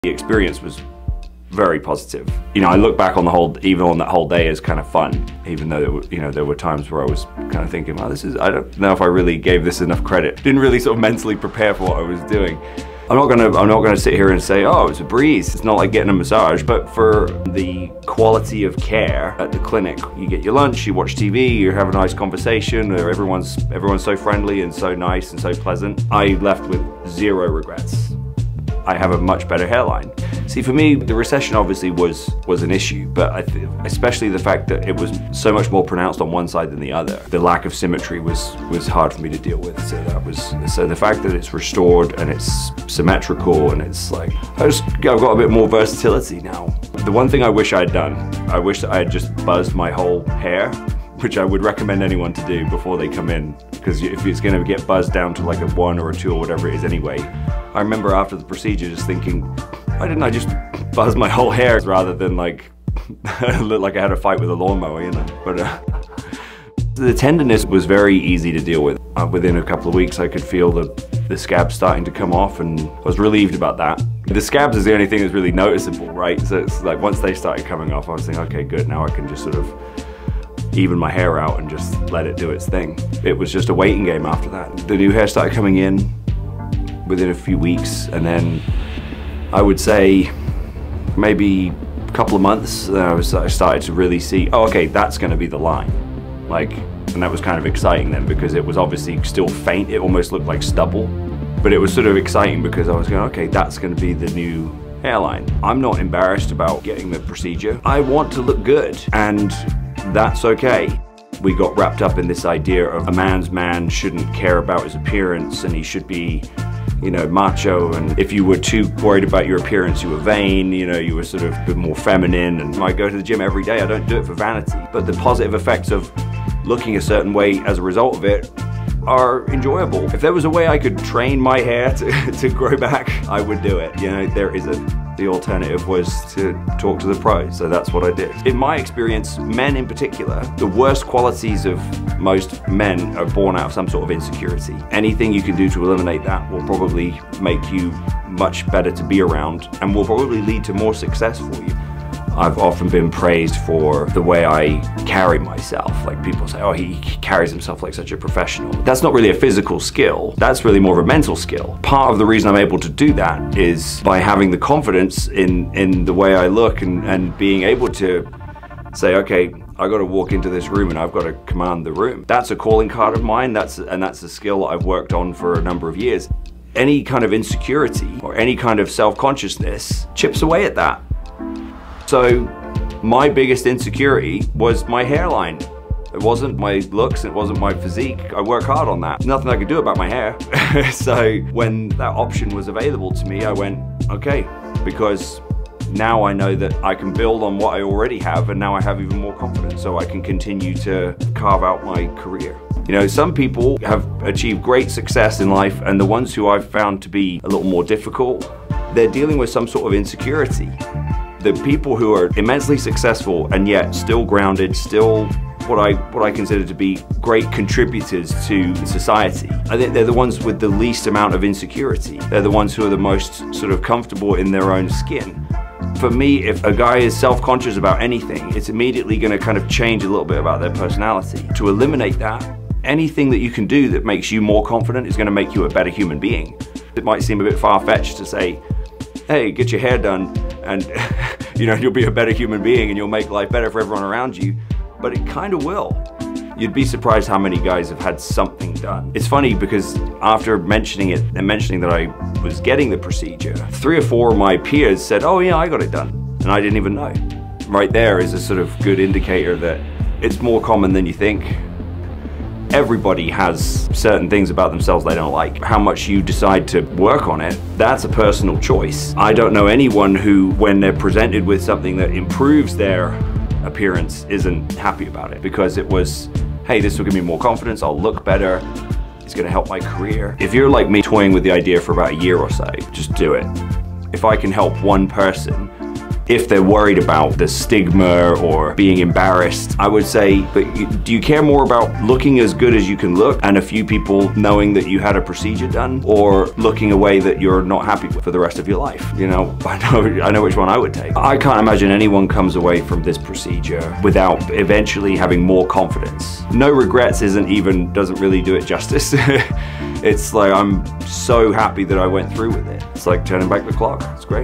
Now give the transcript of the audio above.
The experience was very positive. You know, I look back on even on that whole day as kind of fun, even though there were times where I was kind of thinking, well, I don't know if I really gave this enough credit. Didn't really sort of mentally prepare for what I was doing. I'm not gonna sit here and say, oh, it's a breeze. It's not like getting a massage, but for the quality of care at the clinic, you get your lunch, you watch TV, you have a nice conversation, or everyone's so friendly and so nice and so pleasant. I left with zero regrets. I have a much better hairline. See, for me, the recession obviously was an issue, but especially the fact that it was so much more pronounced on one side than the other. The lack of symmetry was hard for me to deal with. So the fact that it's restored and it's symmetrical and it's like, I've got a bit more versatility now. The one thing I wish I had done, I wish that I had just buzzed my whole hair, which I would recommend anyone to do before they come in, because if it's going to get buzzed down to like a 1 or a 2 or whatever it is anyway. I remember after the procedure just thinking, why didn't I just buzz my whole hair rather than like look like I had a fight with a lawnmower, you know? But the tenderness was very easy to deal with. Within a couple of weeks I could feel the scabs starting to come off, and I was relieved about that. The scabs is the only thing that's really noticeable, right? So it's like once they started coming off, I was thinking, okay, good, now I can just sort of even my hair out and just let it do its thing. It was just a waiting game after that. The new hair started coming in within a few weeks, and then I would say maybe a couple of months, I started to really see, oh, okay, that's gonna be the line. Like, and that was kind of exciting then, because it was obviously still faint. It almost looked like stubble, but it was sort of exciting because I was going, okay, that's gonna be the new hairline. I'm not embarrassed about getting the procedure. I want to look good, and that's okay. We got wrapped up in this idea of a man's man shouldn't care about his appearance, and he should be, you know, macho, and if you were too worried about your appearance, you were vain, you know, you were sort of a bit more feminine. And I go to the gym every day. I don't do it for vanity, but the positive effects of looking a certain way as a result of it are enjoyable. If there was a way I could train my hair to grow back, I would do it. You know, there isn't. The alternative was to talk to the pros, so that's what I did. In my experience, men in particular, the worst qualities of most men are born out of some sort of insecurity. Anything you can do to eliminate that will probably make you much better to be around and will probably lead to more success for you. I've often been praised for the way I carry myself. Like people say, oh, he carries himself like such a professional. That's not really a physical skill. That's really more of a mental skill. Part of the reason I'm able to do that is by having the confidence in the way I look and being able to say, okay, I got to walk into this room and I've got to command the room. That's a calling card of mine. That's a skill that I've worked on for a number of years. Any kind of insecurity or any kind of self-consciousness chips away at that. So my biggest insecurity was my hairline. It wasn't my looks, it wasn't my physique. I work hard on that. Nothing I could do about my hair. So when that option was available to me, I went, okay, because now I know that I can build on what I already have, and now I have even more confidence, so I can continue to carve out my career. You know, some people have achieved great success in life, and the ones who I've found to be a little more difficult, they're dealing with some sort of insecurity. The people who are immensely successful and yet still grounded, still what I consider to be great contributors to society, I think they're the ones with the least amount of insecurity. They're the ones who are the most sort of comfortable in their own skin. For me, if a guy is self-conscious about anything, it's immediately going to kind of change a little bit about their personality. To eliminate that, anything that you can do that makes you more confident is going to make you a better human being. It might seem a bit far-fetched to say, hey, get your hair done and you know, you'll be a better human being and you'll make life better for everyone around you, but it kind of will. You'd be surprised how many guys have had something done. It's funny because after mentioning it and mentioning that I was getting the procedure, 3 or 4 of my peers said, oh yeah, I got it done, and I didn't even know. Right there is a sort of good indicator that it's more common than you think. Everybody has certain things about themselves they don't like. How much you decide to work on it, that's a personal choice. I don't know anyone who, when they're presented with something that improves their appearance, isn't happy about it, because it was, hey, this will give me more confidence, I'll look better, it's gonna help my career. If you're like me, toying with the idea for about a year or so, just do it. If I can help one person if they're worried about the stigma or being embarrassed, I would say, but do you care more about looking as good as you can look and a few people knowing that you had a procedure done, or looking a way that you're not happy with for the rest of your life? You know, I know which one I would take. I can't imagine anyone comes away from this procedure without eventually having more confidence. No regrets doesn't really do it justice. It's like, I'm so happy that I went through with it. It's like turning back the clock. It's great.